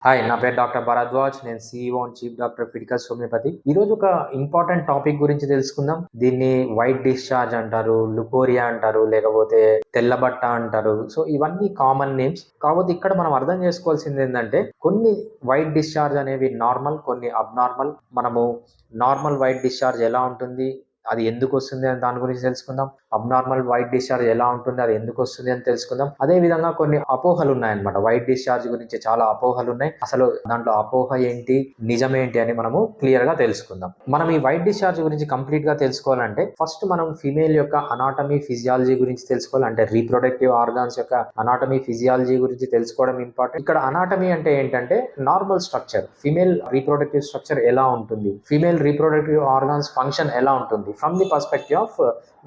Hi, నా పేరు doctor Bharadwaj. నేను CEO and chief doctor Fidicus homeopathy. ఈరోజు ఒక ఇంపార్టెంట్ టాపిక్ గురించి తెలుసుకుందాం. దీన్ని వైట్ డిశ్చార్జ్ అంటారు, లుకోరియా అంటారు, లేకపోతే తెల్లబట్ట అంటారు. సో ఇవన్నీ కామన్ నేమ్స్. కాకపోతే ఇక్కడ మనం అర్థం చేసుకోవాల్సింది ఏంటంటే, కొన్ని వైట్ డిశ్చార్జ్ అనేవి నార్మల్, కొన్ని అబ్నార్మల్. మనము నార్మల్ వైట్ డిశ్చార్జ్ ఎలా ఉంటుంది, అది ఎందుకు వస్తుంది అని దాని గురించి తెలుసుకుందాం. అబ్నార్మల్ వైట్ డిశ్చార్జ్ ఎలా ఉంటుంది, అది ఎందుకు వస్తుంది అని తెలుసుకుందాం. అదే విధంగా కొన్ని అపోహలు ఉన్నాయన్నమాట. వైట్ డిశ్చార్జ్ గురించి చాలా అపోహలు ఉన్నాయి. అసలు దాంట్లో అపోహ ఏంటి, నిజమేంటి అని మనము క్లియర్ గా తెలుసుకుందాం. మనం ఈ వైట్ డిశ్చార్జ్ గురించి కంప్లీట్ గా తెలుసుకోవాలంటే ఫస్ట్ మనం ఫిమేల్ యొక్క అనాటమీ ఫిజియాలజీ గురించి తెలుసుకోవాలి. అంటే రీప్రొడక్టివ్ ఆర్గాన్స్ యొక్క అనాటమీ ఫిజియాలజీ గురించి తెలుసుకోవడం ఇంపార్టెంట్. ఇక్కడ అనాటమీ అంటే ఏంటంటే normal structure, female reproductive structure ఎలా ఉంటుంది, ఫిమేల్ రీప్రొడక్టివ్ ఆర్గాన్స్ ఫంక్షన్ ఎలా ఉంటుంది from the perspective of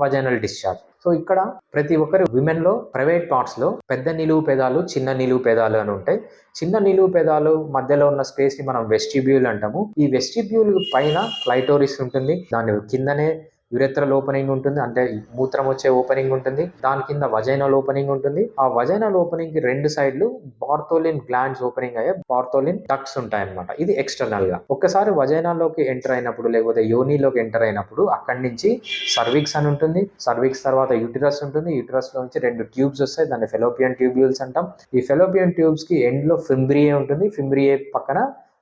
vaginal discharge. So ఇక్కడ ప్రతి ఒక్కరి విమెన్ లో ప్రైవేట్ పార్ట్స్ లో పెద్ద నిలువు పెదాలు, చిన్న నిలువు పెదాలు అని ఉంటాయి. చిన్న నిలువు పెదాలు మధ్యలో ఉన్న స్పేస్ ని మనం వెస్టిబ్యూల్ అంటాము. ఈ వెస్టిబ్యూల్ పైన క్లైటోరిస్ ఉంటుంది, దాని కిందనే యురెత్రల్ ఓపెనింగ్ ఉంటుంది, అంటే మూత్రం వచ్చే ఓపెనింగ్ ఉంటుంది. దాని కింద వజైనల్ ఓపెనింగ్ ఉంటుంది. ఆ వజైనల్ ఓపెనింగ్ కి రెండు సైడ్లు బార్థోలిన్ గ్లాండ్స్ ఓపెనింగ్ అయ్యే బార్థోలిన్ డక్ట్స్ ఉంటాయి అన్నమాట. ఇది ఎక్స్టర్నల్ గా. ఒక్కసారి వజైనాలోకి ఎంటర్ అయినప్పుడు, లేకపోతే యోనిలోకి ఎంటర్ అయినప్పుడు అక్కడి నుంచి సర్విక్స్ అని ఉంటుంది. సర్విక్స్ తర్వాత యూటిరస్ ఉంటుంది. యూటిరస్ లో నుంచి రెండు ట్యూబ్స్ వస్తాయి, దాన్ని ఫెలోపియన్ ట్యూబ్యూల్స్ అంటాం. ఈ ఫెలోపియన్ ట్యూబ్స్ కి ఎండ్ లో ఫింబ్రియే ఉంటుంది. ఫింబ్రియే పక్కన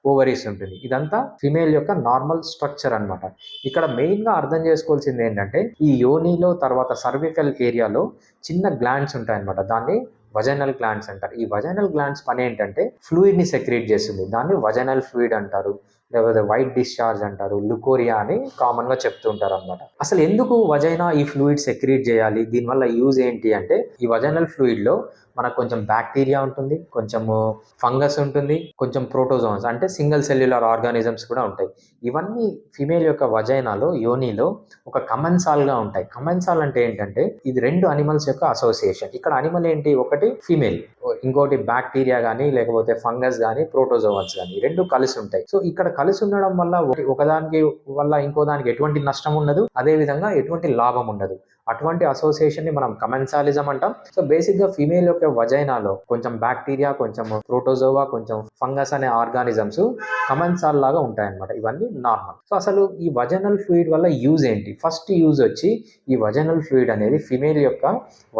ఓవరీస్ ఉంటుంది. ఇదంతా ఫిమేల్ యొక్క నార్మల్ స్ట్రక్చర్ అన్నమాట. ఇక్కడ మెయిన్ గా అర్థం చేసుకోవాల్సింది ఏంటంటే, ఈ యోనిలో తర్వాత సర్వికల్ ఏరియాలో చిన్న గ్లాండ్స్ ఉంటాయన్నమాట. దాన్ని వజైనల్ గ్లాండ్స్ అంటారు. ఈ వజైనల్ గ్లాండ్స్ పని ఏంటంటే ఫ్లూయిడ్ ని సెక్రీట్ చేస్తుంది. దాన్ని వజైనల్ ఫ్లూయిడ్ అంటారు, లేకపోతే వైట్ డిశ్చార్జ్ అంటారు, లుకోరియా అని కామన్ గా చెప్తుంటారు అనమాట. అసలు ఎందుకు వజైనా ఈ ఫ్లూయిడ్ సెక్రీట్ చేయాలి, దీనివల్ల యూజ్ ఏంటి అంటే, ఈ వజైనల్ ఫ్లూయిడ్ లో మనకు కొంచెం బ్యాక్టీరియా ఉంటుంది, కొంచెము ఫంగస్ ఉంటుంది, కొంచెం ప్రోటోజోన్స్ అంటే సింగిల్ సెల్యులర్ ఆర్గానిజమ్స్ కూడా ఉంటాయి. ఇవన్నీ ఫిమేల్ యొక్క వజైనాలో, యోనిలో ఒక కమెన్సాల్ గా ఉంటాయి. కమెన్సాల్ అంటే ఏంటంటే, ఇది రెండు అనిమల్స్ యొక్క అసోసియేషన్. ఇక్కడ అనిమల్ ఏంటి, ఒకటి ఫిమేల్, ఇంకోటి బ్యాక్టీరియా కానీ లేకపోతే ఫంగస్ కానీ ప్రోటోజోవన్స్ కానీ రెండు కలిసి ఉంటాయి. సో ఇక్కడ కలిసి ఉండడం వల్ల ఒకదానికి వల్ల ఇంకో దానికి ఎటువంటి నష్టం ఉండదు, అదే విధంగా ఎటువంటి లాభం ఉండదు. అటువంటి అసోసియేషన్ ని మనం కమెన్సాలిజం అంటాం. సో బేసిక్ గా ఫిమేల్ యొక్క వజైనాలో కొంచెం బ్యాక్టీరియా, కొంచెం ప్రోటోజోవా, కొంచెం ఫంగస్ అనే ఆర్గానిజమ్స్ కమెన్సాల్ లాగా ఉంటాయన్నమాట. ఇవన్నీ నార్మల్. సో అసలు ఈ వజైనల్ ఫ్లూయిడ్ వల్ల యూజ్ ఏంటి? ఫస్ట్ యూజ్ వచ్చి, ఈ వజైనల్ ఫ్లూయిడ్ అనేది ఫిమేల్ యొక్క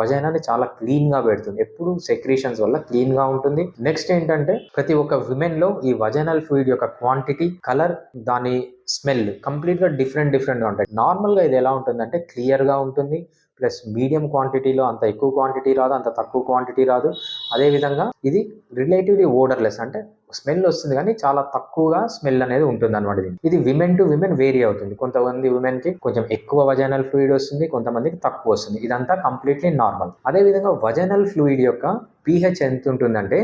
వజైనాని చాలా క్లీన్ గా పెడుతుంది. ఎప్పుడు సెక్రీషన్స్ వల్ల క్లీన్ గా ఉంటుంది. నెక్స్ట్ ఏంటంటే, ప్రతి ఒక్క విమెన్ లో ఈ వజైనల్ ఫ్లూయిడ్ యొక్క క్వాంటిటీ, కలర్, దాని స్మెల్ కంప్లీట్ గా డిఫరెంట్ గా ఉంటాయి. నార్మల్ గా ఇది ఎలా ఉంటుందంటే క్లియర్ గా ఉంటుంది, ప్లస్ మీడియం క్వాంటిటీలో, అంత ఎక్కువ క్వాంటిటీ రాదు, అంత తక్కువ క్వాంటిటీ రాదు. అదే విధంగా ఇది రిలేటివ్లీ ఓడర్లెస్, అంటే స్మెల్ వస్తుంది కానీ చాలా తక్కువగా స్మెల్ అనేది ఉంటుంది అనమాట. ఇది విమెన్ టు విమెన్ వేరీ అవుతుంది. కొంతమంది విమెన్ కి కొంచెం ఎక్కువ వజైనల్ ఫ్లూయిడ్ వస్తుంది, కొంతమందికి తక్కువ వస్తుంది. ఇదంతా కంప్లీట్లీ నార్మల్. అదే విధంగా వజైనల్ ఫ్లూయిడ్ యొక్క pH ఎంత ఉంటుందంటే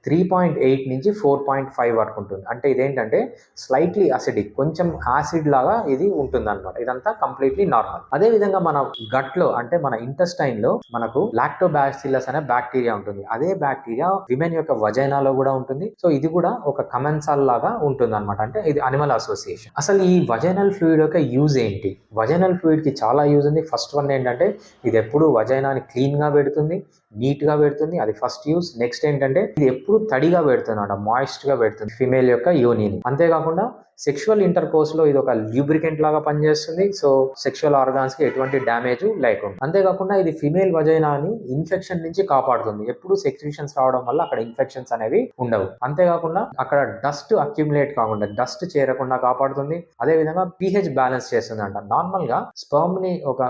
3.8 నుంచి 4.5 వరకు ఉంటుంది. అంటే ఇదేంటంటే స్లైట్లీ అసిడిక్, కొంచెం యాసిడ్ లాగా ఇది ఉంటుంది అనమాట. ఇదంతా కంప్లీట్లీ నార్మల్. అదే విధంగా మన గట్ లో, అంటే మన ఇంటెస్టైన్ లో మనకు లాక్టోబాసిల్లస్ అనే బ్యాక్టీరియా ఉంటుంది. అదే బ్యాక్టీరియా విమెన్ యొక్క వజైనాలో కూడా ఉంటుంది. సో ఇది కూడా ఒక కమెన్సాల్ లాగా ఉంటుంది అనమాట. అంటే ఇది అనిమల్ అసోసియేషన్. అసలు ఈ వజైనల్ ఫ్లూయిడ్ యొక్క యూజ్ ఏంటి? వజైనల్ ఫ్లూయిడ్ కి చాలా యూజ్ ఉంది. ఫస్ట్ వన్ ఏంటంటే, ఇది ఎప్పుడు వజైనాని క్లీన్ గా పెడుతుంది, నీట్ గా పెడుతుంది. అది ఫస్ట్ యూజ్. నెక్స్ట్ ఏంటంటే, ఇది ఎప్పుడు తడిగా పెడుతుంది, మాయిస్ట్ గా పెడుతుంది ఫిమేల్ యొక్క యోనిని. అంతేకాకుండా సెక్షువల్ ఇంటర్ కోర్స్ లో ఇది ఒక ల్యూబ్రికెంట్ లాగా పనిచేస్తుంది. సో సెక్షువల్ ఆర్గాన్స్ కి ఎటువంటి డ్యామేజ్ లేకుండా. అంతేకాకుండా ఇది ఫిమేల్ వజైనాని ఇన్ఫెక్షన్ నుంచి కాపాడుతుంది. ఎప్పుడు సెక్రీషన్స్ రావడం వల్ల అక్కడ ఇన్ఫెక్షన్స్ అనేవి ఉండవు. అంతేకాకుండా అక్కడ డస్ట్ అక్యుములేట్ కాకుండా, డస్ట్ చేరకుండా కాపాడుతుంది. అదే విధంగా pH బ్యాలెన్స్ చేస్తుంది అంట. నార్మల్ గా స్పర్మ్ ని ఒక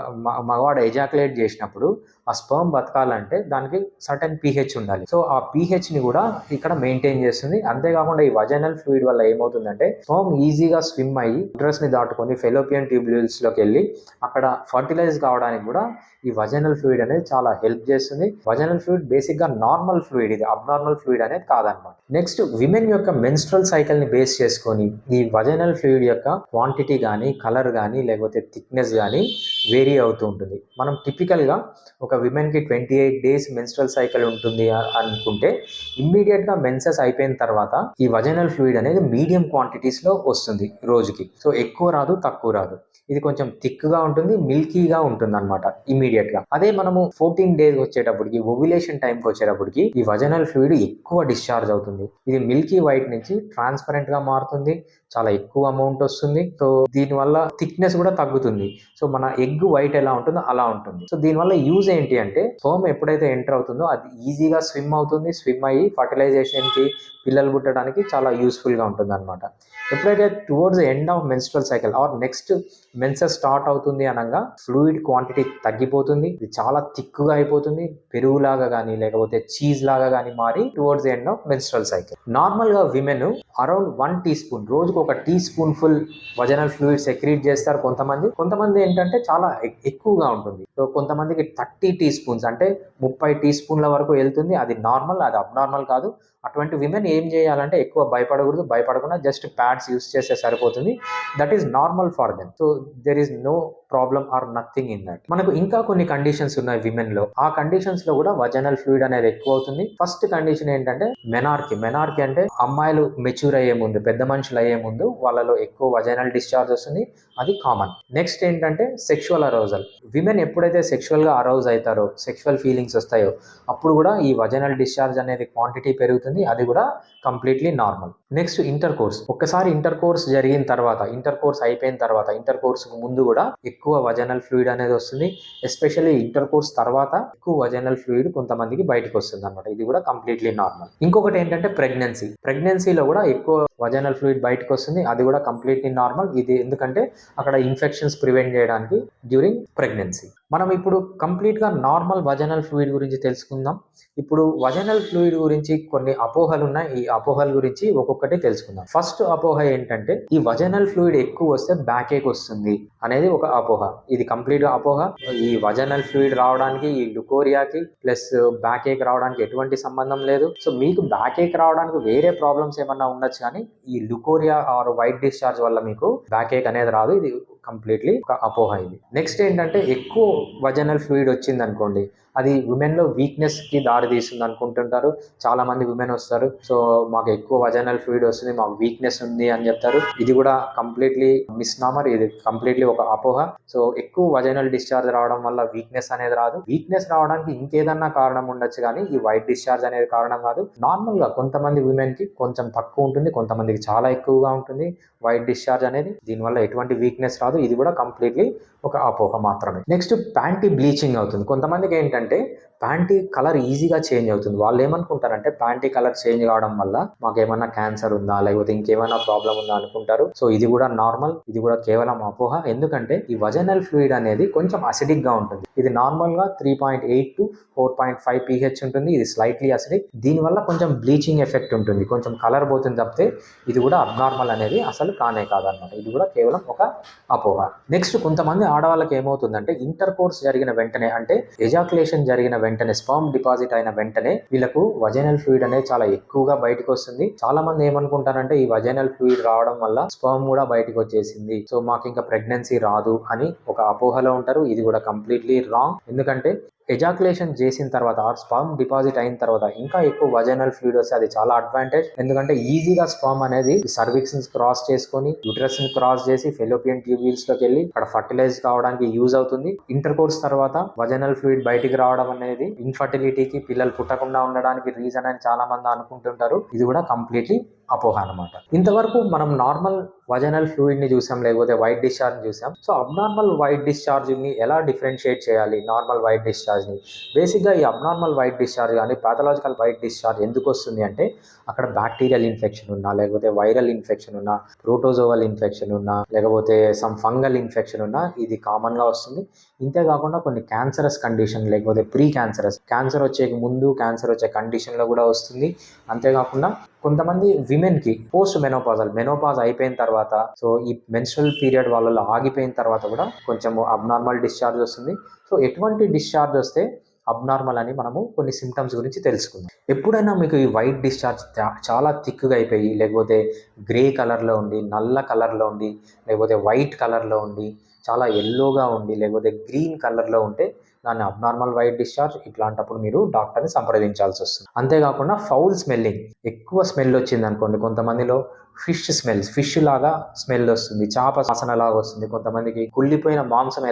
మగవాడు ఎజాకులేట్ చేసినప్పుడు ఆ స్పర్మ్ బతకాలంటే దానికి సర్టెన్ pH ఉండాలి. సో ఆ pH ని కూడా ఇక్కడ మెయింటైన్ చేస్తుంది. అంతేకాకుండా ఈ వజైనల్ ఫ్లూయిడ్ వల్ల ఏమవుతుందంటే, స్పర్మ్ ఈజీగా స్విమ్ అయ్యి యూట్రస్ ని దాటుకొని ఫెలోపియన్ ట్యూబ్యూల్స్ లోకి వెళ్ళి అక్కడ ఫర్టిలైజ్ కావడానికి కూడా ఈ వజైనల్ ఫ్లూయిడ్ అనేది చాలా హెల్ప్ చేస్తుంది. వజైనల్ ఫ్లూయిడ్ బేసిక్ గా నార్మల్ ఫ్లూయిడ్, ఇది అబ్నార్మల్ ఫ్లూయిడ్ అనేది కాదనమాట. నెక్స్ట్, విమెన్ యొక్క మెన్స్ట్రల్ సైకిల్ ని బేస్ చేసుకొని ఈ వజైనల్ ఫ్లూయిడ్ యొక్క క్వాంటిటీ కానీ, కలర్ కానీ, లేకపోతే థిక్నెస్ కానీ వేరీ అవుతూ ఉంటుంది. మనం టిపికల్ గా ఒక ఒక విమెన్కి 28 డేస్ మెన్స్ట్రల్ సైకిల్ ఉంటుంది అనుకుంటే ఇమ్మీడియట్గా మెన్సెస్ అయిపోయిన తర్వాత ఈ వజైనల్ ఫ్లూయిడ్ అనేది మీడియం క్వాంటిటీస్లో వస్తుంది రోజుకి. సో ఎక్కువ రాదు, తక్కువ రాదు. ఇది కొంచెం థిక్గా ఉంటుంది, మిల్కీగా ఉంటుంది అనమాట ఇమీడియట్గా. అదే మనము 14 డేస్ వచ్చేటప్పటికి, ఓవ్యులేషన్ టైంకి వచ్చేటప్పటికి ఈ వజైనల్ ఫ్లూయిడ్ ఎక్కువ డిశ్చార్జ్ అవుతుంది. ఇది మిల్కీ వైట్ నుంచి ట్రాన్స్పరెంట్గా మారుతుంది, చాలా ఎక్కువ అమౌంట్ వస్తుంది. సో దీనివల్ల థిక్నెస్ కూడా తగ్గుతుంది. సో మన ఎగ్ వైట్ ఎలా ఉంటుందో అలా ఉంటుంది. సో దీనివల్ల యూజ్ ఏంటి అంటే స్పెర్మ్ ఎప్పుడైతే ఎంటర్ అవుతుందో అది ఈజీగా స్విమ్ అవుతుంది. స్విమ్ అయ్యి ఫర్టిలైజేషన్కి, పిల్లలు పుట్టడానికి చాలా యూస్ఫుల్గా ఉంటుంది అనమాట. ఎప్పుడైతే towards end of menstrual cycle or next menses start అవుతుంది అనగా ఫ్లూయిడ్ క్వాంటిటీ తగ్గిపోతుంది. ఇది చాలా థిక్గా అయిపోతుంది, పెరుగులాగా కానీ లేకపోతే చీజ్ లాగా కానీ మారి towards end of menstrual cycle. నార్మల్గా విమెన్ అరౌండ్ 1 టీ స్పూన్, రోజుకు 1 teaspoon full vaginal fluid secrete చేస్తారు కొంతమంది ఏంటంటే చాలా ఎక్కువగా ఉంటుంది. సో కొంతమందికి 30 టీ స్పూన్స్ అంటే 30 టీ స్పూన్ల వరకు వెళ్తుంది. అది నార్మల్, అది అబ్నార్మల్ కాదు. అటువంటి విమెన్ ఏం చేయాలంటే ఎక్కువ భయపడకుండా జస్ట్ ప్యాడ్స్ యూస్ చేస్తే సరిపోతుంది. That is normal for them. So there is no problem or nothing in that. మనకు ఇంకా కొన్ని కండిషన్స్ ఉన్నాయి విమెన్ లో. ఆ కండిషన్స్ లో కూడా వజనల్ ఫ్లూయిడ్ అనేది ఎక్కువ అవుతుంది. ఫస్ట్ కండిషన్ ఏంటంటే మెనార్కి అంటే అమ్మాయిలు మెచ్యూర్ అయ్యే ముందు, పెద్ద మనుషులు అయ్యే ముందు వాళ్ళలో ఎక్కువ వజనల్ డిశ్చార్జ్ వస్తుంది. అది కామన్. నెక్స్ట్ ఏంటంటే సెక్షువల్ అరౌజల్. విమెన్ ఎప్పుడైతే సెక్షువల్ గా అరౌజ్ అవుతారో, సెక్షువల్ ఫీలింగ్స్ వస్తాయో అప్పుడు కూడా ఈ వజనల్ డిశ్చార్జ్ అనేది క్వాంటిటీ పెరుగుతుంది. అది కూడా completely normal. Next inter course. ఒక్కసారి ఇంటర్ కోర్స్ జరిగిన తర్వాత, ఇంటర్ కోర్స్ అయిపోయిన తర్వాత, ఇంటర్ కోర్స్ ముందు కూడా ఎక్కువ వజనల్ ఫ్లూయిడ్ అనేది వస్తుంది. ఎస్పెషల్లీ ఇంటర్ కోర్స్ తర్వాత ఎక్కువ వజనల్ ఫ్లూయిడ్ కొంతమందికి బయటకు వస్తుంది అనమాట. ఇది కూడా కంప్లీట్లీ నార్మల్. ఇంకొకటి ఏంటంటే ప్రెగ్నెన్సీలో కూడా ఎక్కువ వజనల్ ఫ్లూయిడ్ బయటకు వస్తుంది. అది కూడా కంప్లీట్లీ నార్మల్. ఇది ఎందుకంటే అక్కడ ఇన్ఫెక్షన్స్ ప్రివెంట్ చేయడానికి డ్యూరింగ్ ప్రెగ్నెన్సీ. మనం ఇప్పుడు కంప్లీట్గా నార్మల్ వజనల్ ఫ్లూయిడ్ గురించి తెలుసుకుందాం. ఇప్పుడు వజనల్ ఫ్లూయిడ్ గురించి కొన్ని అపోహలు ఉన్నాయి. ఈ అపోహల గురించి ఒక్కొక్కటి తెలుసుకుందాం. ఫస్ట్ అపోహ ఏంటంటే ఈ వజనల్ ఫ్లూయిడ్ ఎక్కువ వస్తే బ్యాక్ ఏక్ వస్తుంది అనేది ఒక అపోహ. ఇది కంప్లీట్ గా అపోహ. ఈ వజనల్ ఫ్లూయిడ్ రావడానికి, ఈ లుకోరియాకి ప్లస్ బ్యాక్ ఏక్ రావడానికి ఎటువంటి సంబంధం లేదు. సో మీకు బ్యాక్ ఏక్ రావడానికి వేరే ప్రాబ్లమ్స్ ఏమన్నా ఉండొచ్చు, కానీ ఈ లుకోరియా ఆర్ వైట్ డిశ్చార్జ్ వల్ల మీకు బ్యాక్ ఏక్ అనేది రాదు. ఇది కంప్లీట్లీ ఒక అపోహ. ఇది నెక్స్ట్ ఏంటంటే ఎక్కువ వజనల్ ఫ్లూయిడ్ వచ్చింది అనుకోండి, అది విమెన్ లో వీక్నెస్ కి దారి తీస్తుంది అనుకుంటుంటారు. చాలా మంది విమెన్ వస్తారు, సో మాకు ఎక్కువ వజనల్ ఫ్లూయిడ్ వస్తుంది, మాకు వీక్నెస్ ఉంది అని చెప్తారు. ఇది కూడా కంప్లీట్లీ మిస్నామర్. ఇది కంప్లీట్లీ ఒక అపోహ. సో ఎక్కువ వజనల్ డిశ్చార్జ్ రావడం వల్ల వీక్నెస్ అనేది రాదు. వీక్నెస్ రావడానికి ఇంకేదన్నా కారణం ఉండొచ్చు, కానీ ఈ వైట్ డిశ్చార్జ్ అనేది కారణం కాదు. నార్మల్ గా కొంతమంది విమెన్ కి కొంచెం తక్కువ ఉంటుంది, కొంతమందికి చాలా ఎక్కువగా ఉంటుంది వైట్ డిశ్చార్జ్ అనేది. దీనివల్ల ఎటువంటి వీక్నెస్ రాదు. ఇది కూడా కంప్లీట్లీ ఒక అపోహ మాత్రమే. నెక్స్ట్ ప్యాంటీ బ్లీచింగ్ అవుతుంది. కొంతమందికి ఏంటంటే ప్యాంటీ కలర్ ఈజీగా చేంజ్ అవుతుంది. వాళ్ళు ఏమనుకుంటారంటే ప్యాంటీ కలర్ చేంజ్ కావడం వల్ల మాకేమన్నా క్యాన్సర్ ఉందా లేకపోతే ఇంకేమైనా ప్రాబ్లం ఉందా అనుకుంటారు. సో ఇది కూడా నార్మల్. ఇది కూడా కేవలం అపోహ. ఎందుకంటే ఈ వజనల్ ఫ్లూయిడ్ అనేది కొంచెం అసిడిక్ గా ఉంటుంది. ఇది నార్మల్ గా 3.8 to 4.5 pH ఉంటుంది. ఇది స్లైట్లీ అసిడిక్. దీనివల్ల కొంచెం బ్లీచింగ్ ఎఫెక్ట్ ఉంటుంది, కొంచెం కలర్ పోతుంది తప్పితే ఇది కూడా అబ్నార్మల్ అనేది అసలు కానే కాదనమాట. ఇది కూడా కేవలం ఒక అపోహ. నెక్స్ట్ కొంతమంది ఆడవాళ్ళకి ఏమవుతుందంటే ఇంటర్ కోర్స్ జరిగిన వెంటనే, అంటే ఎజాక్యులేషన్ జరిగిన వెంటనే, స్పర్మ్ డిపాజిట్ అయిన వెంటనే వీళ్ళకు వజైనల్ ఫ్లూయిడ్ అనేది చాలా ఎక్కువగా బయటకు వస్తుంది. చాలా మంది ఏమనుకుంటారంటే ఈ వజైనల్ ఫ్లూయిడ్ రావడం వల్ల స్పర్మ్ కూడా బయటకు వచ్చేసింది, సో మాకు ఇంకా ప్రెగ్నెన్సీ రాదు అని ఒక అపోహలో ఉంటారు. ఇది కూడా కంప్లీట్లీ రాంగ్. ఎందుకంటే ఎజాక్యులేషన్ చేసిన తర్వాత ఆర్ స్పర్మ్ డిపాజిట్ అయిన తర్వాత ఇంకా ఎక్కువ వజైనల్ ఫ్లూయిడ్ వస్తే అది చాలా అడ్వాంటేజ్. ఎందుకంటే ఈజీగా స్పర్మ్ అనేది సర్విక్స్ క్రాస్ చేసుకొని యూట్రస్ ని క్రాస్ చేసి ఫెలోపియన్ ట్యూబ్యూల్స్ లోకి వెళ్ళి అక్కడ ఫర్టిలైజ్ కావడానికి యూజ్ అవుతుంది. ఇంటర్ కోర్స్ తర్వాత వజైనల్ ఫ్లూయిడ్ బయటికి రావడం అనేది ఇన్ఫర్టిలిటీకి, పిల్లలు పుట్టకుండా ఉండడానికి రీజన్ అని చాలా మంది అనుకుంటుంటారు. ఇది కూడా కంప్లీట్లీ అపోహ అనమాట. ఇంతవరకు మనం నార్మల్ వజైనల్ ఫ్లూయిడ్ ని చూసాం, లేకపోతే వైట్ డిశ్చార్జ్ చూసాం. సో అబ్నార్మల్ వైట్ డిశ్చార్జ్ ని ఎలా డిఫరెన్షియేట్ చేయాలి నార్మల్ వైట్ డిశ్చార్జ్ ని? బేసిక్ గా ఈ అబ్నార్మల్ వైట్ డిశ్చార్జ్ కానీ పాథలాజికల్ వైట్ డిశ్చార్జ్ ఎందుకు వస్తుంది అంటే అక్కడ బ్యాక్టీరియల్ ఇన్ఫెక్షన్ ఉన్నా, లేకపోతే వైరల్ ఇన్ఫెక్షన్ ఉన్నా, ప్రోటోజోవల్ ఇన్ఫెక్షన్ ఉన్నా, లేకపోతే సమ్ ఫంగల్ ఇన్ఫెక్షన్ ఉన్నా ఇది కామన్ గా వస్తుంది. ఇంతేకాకుండా కొన్ని క్యాన్సరస్ కండిషన్, లేకపోతే ప్రీ క్యాన్సరస్, క్యాన్సర్ వచ్చే ముందు, క్యాన్సర్ వచ్చే కండిషన్ లో కూడా వస్తుంది. అంతేకాకుండా కొంతమంది విమెన్ కి పోస్ట్ మెనోపాజ్ అయిపోయిన తర్వాత, సో ఈ మెన్స్ట్రల్ పీరియడ్ వాళ్ళలో ఆగిపోయిన తర్వాత కూడా కొంచెం అబ్నార్మల్ డిశ్చార్జ్ వస్తుంది. సో ఎటువంటి డిశ్చార్జ్ వస్తే అబ్నార్మల్ అని మనము కొన్ని సిమ్టమ్స్ గురించి తెలుసుకుందాం. ఎప్పుడైనా మీకు ఈ వైట్ డిశ్చార్జ్ చాలా థిక్గా అయిపోయి, లేకపోతే గ్రే కలర్లో ఉండి, నల్ల కలర్లో ఉండి, లేకపోతే వైట్ కలర్లో ఉండి, చాలా ఎల్లోగా ఉండి, లేకపోతే గ్రీన్ కలర్లో ఉంటే దాన్ని అబ్నార్మల్ వైట్ డిశ్చార్జ్. ఇట్లాంటప్పుడు మీరు డాక్టర్ని సంప్రదించాల్సి వస్తుంది. అంతేకాకుండా ఫౌల్ స్మెల్లింగ్, ఎక్కువ స్మెల్ వచ్చింది అనుకోండి, కొంతమందిలో ఫిష్ లాగా స్మెల్ వస్తుంది, చేప వాసన లాగా వస్తుంది, కొంతమందికి కుళ్ళిపోయిన మాంసం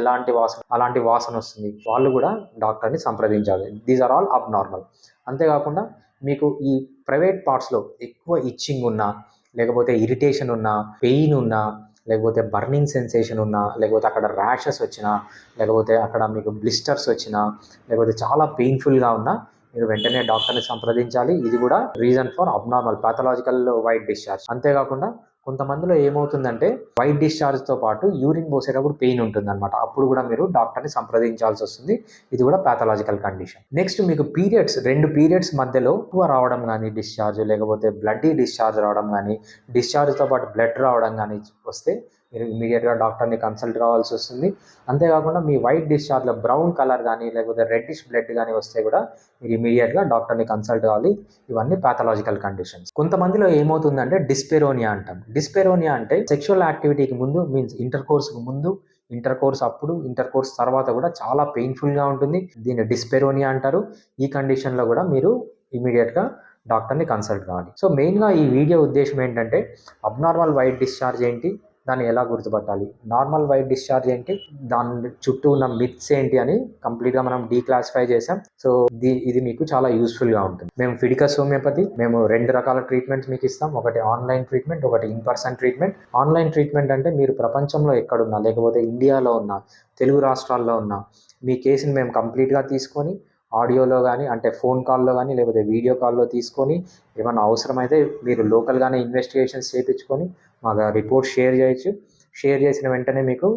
అలాంటి వాసన వస్తుంది, వాళ్ళు కూడా డాక్టర్ని సంప్రదించాలి. These are all abnormal. అంతేకాకుండా మీకు ఈ ప్రైవేట్ పార్ట్స్లో ఎక్కువ ఇచ్చింగ్ ఉన్నా, లేకపోతే ఇరిటేషన్ ఉన్నా, పెయిన్ ఉన్నా, లేకపోతే బర్నింగ్ సెన్సేషన్ ఉన్నా, లేకపోతే అక్కడ ర్యాషెస్ వచ్చినా, లేకపోతే అక్కడ మీకు బ్లిస్టర్స్ వచ్చినా, లేకపోతే చాలా పెయిన్ఫుల్గా ఉన్నా మీరు వెంటనే డాక్టర్ని సంప్రదించాలి. ఇది కూడా reason for abnormal pathological white discharge. అంతేకాకుండా కొంతమందిలో ఏమవుతుందంటే వైట్ డిశ్చార్జ్తో పాటు యూరిన్ పోసేటప్పుడు పెయిన్ ఉంటుందన్నమాట. అప్పుడు కూడా మీరు డాక్టర్ని సంప్రదించాల్సి వస్తుంది. ఇది కూడా పాథలాజికల్ కండిషన్. నెక్స్ట్ మీకు రెండు పీరియడ్స్ మధ్యలో ఎక్కువ రావడం కానీ డిశ్చార్జ్, లేకపోతే బ్లడ్డీ డిశ్చార్జ్ రావడం కానీ, డిశ్చార్జ్తో పాటు బ్లడ్ రావడం కానీ వస్తే మీరు ఇమీడియట్గా డాక్టర్ని కన్సల్ట్ కావాల్సి వస్తుంది. అంతేకాకుండా మీ వైట్ డిశ్చార్జ్లో బ్రౌన్ కలర్ కానీ లేకపోతే రెడ్డిష్ బ్లడ్ కానీ వస్తే కూడా మీరు ఇమీడియట్గా డాక్టర్ని కన్సల్ట్ కావాలి. ఇవన్నీ పాథలాజికల్ కండిషన్స్. కొంతమందిలో ఏమవుతుందంటే డిస్పెరోనియా అంటాం. డిస్పెరోనియా అంటే సెక్షువల్ యాక్టివిటీకి ముందు, మీన్స్ ఇంటర్కోర్స్కి ముందు, ఇంటర్కోర్స్ అప్పుడు, ఇంటర్కోర్స్ తర్వాత కూడా చాలా పెయిన్ఫుల్గా ఉంటుంది. దీన్ని డిస్పెరోనియా అంటారు. ఈ కండిషన్లో కూడా మీరు ఇమీడియట్గా డాక్టర్ని కన్సల్ట్ కావాలి. సో మెయిన్గా ఈ వీడియో ఉద్దేశం ఏంటంటే అబ్నార్మల్ వైట్ డిశ్చార్జ్ ఏంటి, దాన్ని ఎలా గుర్తుపట్టాలి, నార్మల్ వైట్ డిశ్చార్జ్ ఏంటి, దాని చుట్టూ ఉన్న మిత్స్ ఏంటి అని కంప్లీట్గా మనం డీక్లాసిఫై చేసాం. సో ఇది మీకు చాలా యూస్ఫుల్గా ఉంటుంది. మేము ఫిడికస్ హోమియోపతి, మేము 2 రకాల ట్రీట్మెంట్స్ మీకు ఇస్తాం. ఒకటి ఆన్లైన్ ట్రీట్మెంట్, ఒకటి ఇన్పర్సన్ ట్రీట్మెంట్. ఆన్లైన్ ట్రీట్మెంట్ అంటే మీరు ప్రపంచంలో ఎక్కడున్నా, లేకపోతే ఇండియాలో ఉన్న, తెలుగు రాష్ట్రాల్లో ఉన్న మీ కేసుని మేము కంప్లీట్గా తీసుకొని ఆడియోలో కానీ, అంటే ఫోన్ కాల్లో కానీ, లేకపోతే వీడియో కాల్లో తీసుకొని, ఏమైనా అవసరమైతే మీరు లోకల్గానే ఇన్వెస్టిగేషన్స్ చేయించుకొని మాకు రిపోర్ట్ షేర్ చేయొచ్చు. షేర్ చేసిన వెంటనే మీకు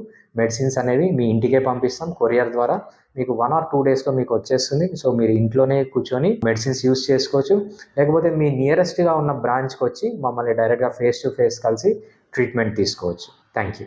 మెడిసిన్స్ అనేవి మీ ఇంటికే పంపిస్తాం కొరియర్ ద్వారా. మీకు 1 or 2 డేస్లో మీకు వచ్చేస్తుంది. సో మీరు ఇంట్లోనే కూర్చొని మెడిసిన్స్ యూస్ చేసుకోవచ్చు. లేకపోతే మీ నియరెస్ట్గా ఉన్న బ్రాంచ్కి వచ్చి మమ్మల్ని డైరెక్ట్గా ఫేస్ టు ఫేస్ కలిసి ట్రీట్మెంట్ తీసుకోవచ్చు. Thank you.